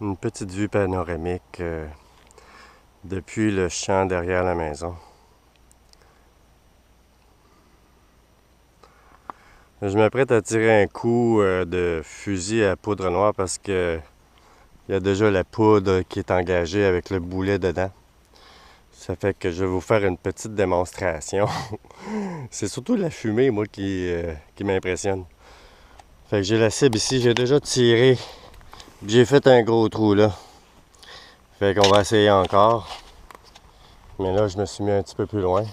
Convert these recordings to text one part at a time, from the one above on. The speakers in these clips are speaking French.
Une petite vue panoramique depuis le champ derrière la maison. Je m'apprête à tirer un coup de fusil à poudre noire parce que il y a déjà la poudre qui est engagée avec le boulet dedans. Ça fait que je vais vous faire une petite démonstration. C'est surtout la fumée, moi, qui m'impressionne. Fait que j'ai la cible ici, j'ai déjà tiré. J'ai fait un gros trou là. Fait qu'on va essayer encore. Mais là, je me suis mis un petit peu plus loin.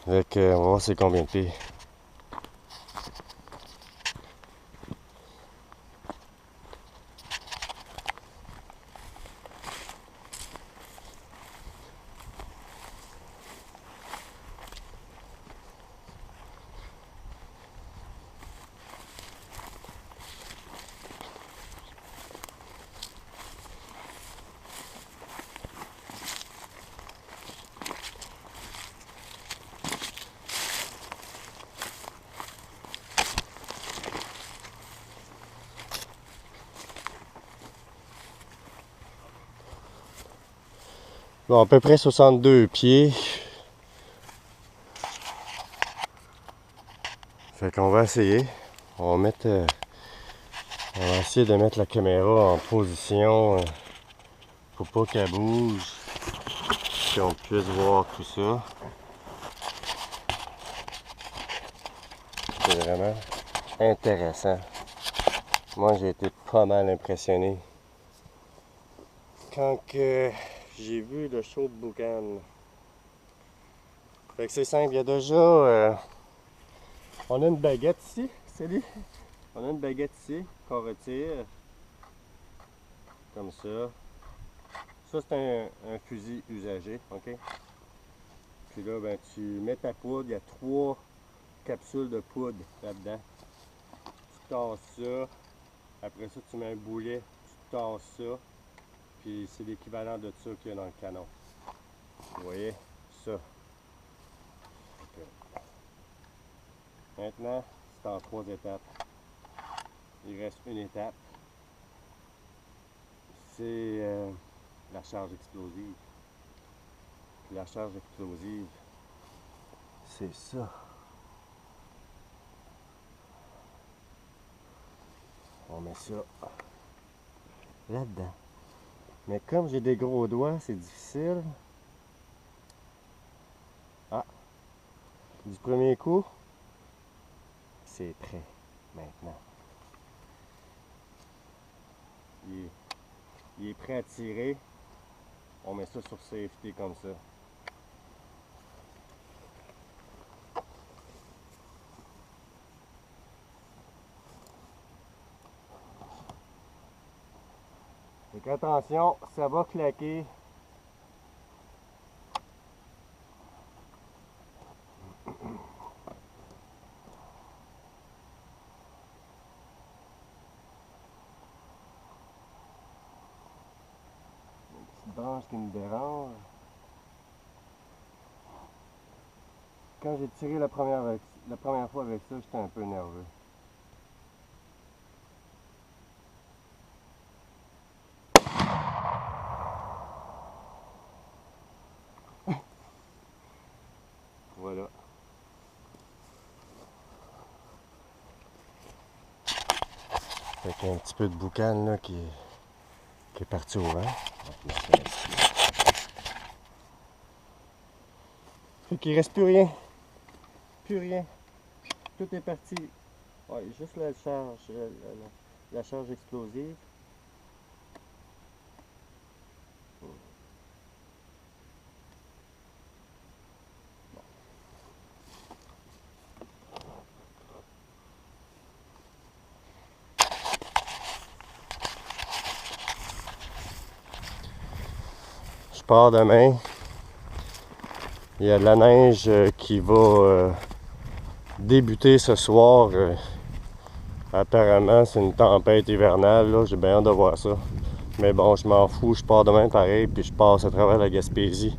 Fait que, on va voir c'est combien de pieds. Bon, à peu près 62 pieds. Fait qu'on va essayer. On va essayer de mettre la caméra en position pour pas qu'elle bouge. Qu'on puisse voir tout ça. C'est vraiment intéressant. Moi, j'ai été pas mal impressionné quand j'ai vu le show de boucan. Fait que c'est simple, il y a déjà... on a une baguette ici, salut! On a une baguette ici qu'on retire. Comme ça. Ça, c'est un fusil usagé, ok? Puis là, ben, tu mets ta poudre, il y a 3 capsules de poudre là-dedans. Tu tasses ça. Après ça, tu mets un boulet, tu tasses ça. Puis c'est l'équivalent de ça qu'il y a dans le canon. Vous voyez? Ça. Okay. Maintenant, c'est en 3 étapes. Il reste une étape. C'est la charge explosive. Puis la charge explosive, c'est ça. On met ça là-dedans. Mais comme j'ai des gros doigts, c'est difficile. Ah! Du premier coup, c'est prêt maintenant. Il est prêt à tirer. On met ça sur safety comme ça. Donc attention, ça va claquer. Une petite branche qui me dérange. Quand j'ai tiré la première fois avec ça, j'étais un peu nerveux. Voilà. Fait qu'il y a un petit peu de boucan là qui est parti au vent. Fait qu'il reste plus rien. Plus rien. Tout est parti. Ouais, juste la charge explosive. Je pars demain. Il y a de la neige qui va débuter ce soir. Apparemment, c'est une tempête hivernale. Là. J'ai bien hâte de voir ça. Mais bon, je m'en fous. Je pars demain pareil. Puis je passe à travers la Gaspésie.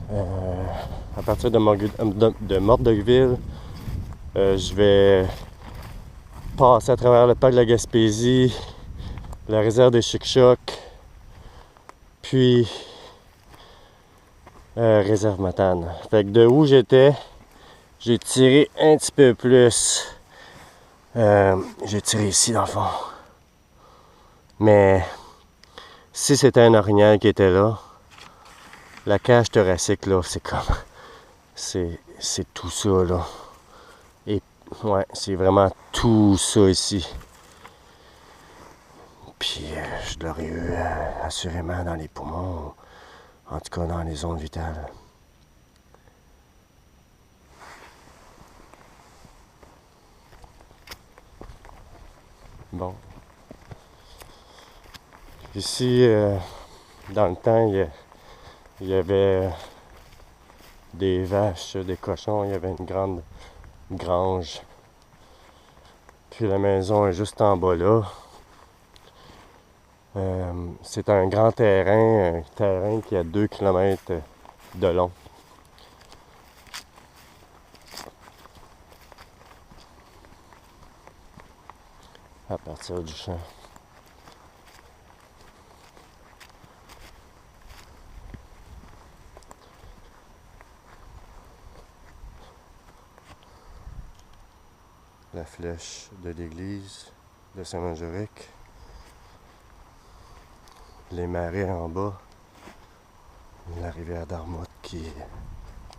À partir de Mordequeville, je vais passer à travers le parc de la Gaspésie. la réserve des Chic-Chocs, puis réserve Matane. Fait que de où j'étais, j'ai tiré un petit peu plus. J'ai tiré ici dans le fond. Mais si c'était un orignal qui était là, la cage thoracique là, c'est comme. C'est tout ça là. Et ouais, c'est vraiment tout ça ici. Puis je l'aurais eu assurément dans les poumons, en tout cas dans les zones vitales. Bon. Ici, dans le temps, il y avait des vaches, des cochons, il y avait une grande grange. Puis la maison est juste en bas là. C'est un grand terrain qui a 2 km de long. À partir du champ. La flèche de l'église de Saint-Majoric. Les marais en bas. La rivière d'Armout qui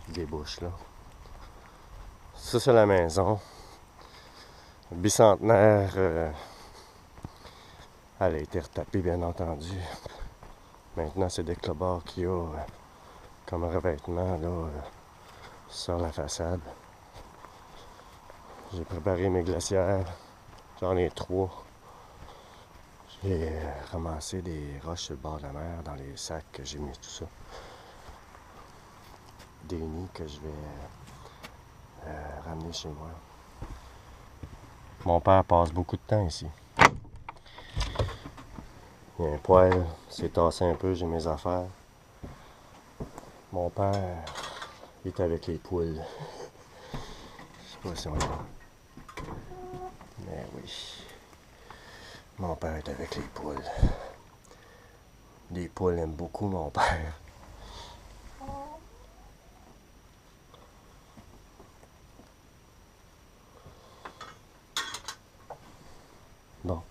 débouche là. Ça, c'est la maison. Bicentenaire. Elle a été retapée, bien entendu. Maintenant, c'est des clobards qu'il y a comme revêtement là, sur la façade. J'ai préparé mes glacières. J'en ai 3. J'ai ramassé des roches sur le bord de la mer dans les sacs que j'ai mis tout ça. Des nids que je vais ramener chez moi. Mon père passe beaucoup de temps ici. Il y a un poêle, c'est tassé un peu, j'ai mes affaires. Mon père est avec les poules. Je sais pas si on voit. Mais oui. Mon père est avec les poules. Les poules aiment beaucoup mon père. Bon.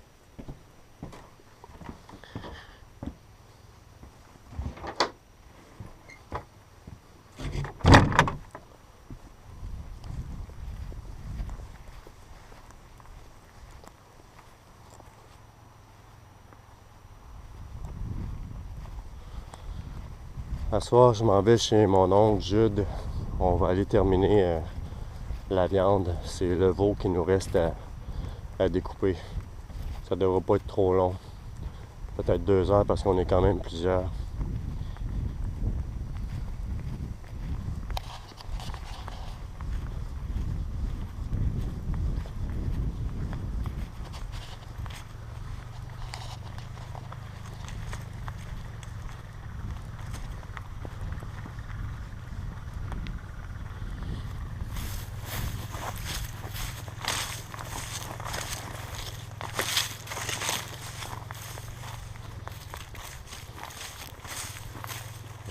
Ce soir, je m'en vais chez mon oncle Jude. On va aller terminer la viande. C'est le veau qui nous reste à découper. Ça devrait pas être trop long. Peut-être 2 heures parce qu'on est quand même plusieurs.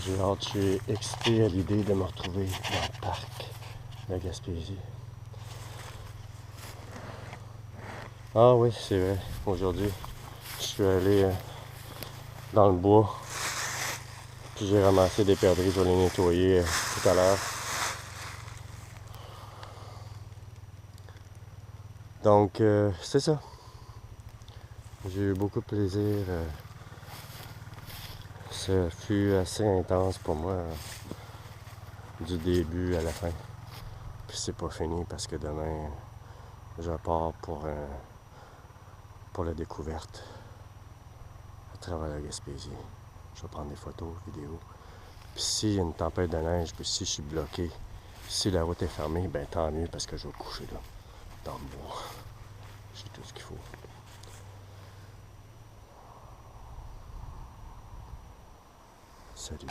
J'ai hâte, je suis excité à l'idée de me retrouver dans le parc de Gaspésie. Ah oui, c'est vrai. Aujourd'hui, je suis allé dans le bois. Puis j'ai ramassé des perdrix, je vais les nettoyer tout à l'heure. Donc, c'est ça. J'ai eu beaucoup de plaisir. Ça fut assez intense pour moi du début à la fin. Puis c'est pas fini parce que demain, je pars pour la découverte à travers la Gaspésie. Je vais prendre des photos, vidéos. Puis s'il y a une tempête de neige, puis si je suis bloqué, si la route est fermée, ben tant mieux parce que je vais coucher là, dans le bois. J'ai tout ce qu'il faut. Salut.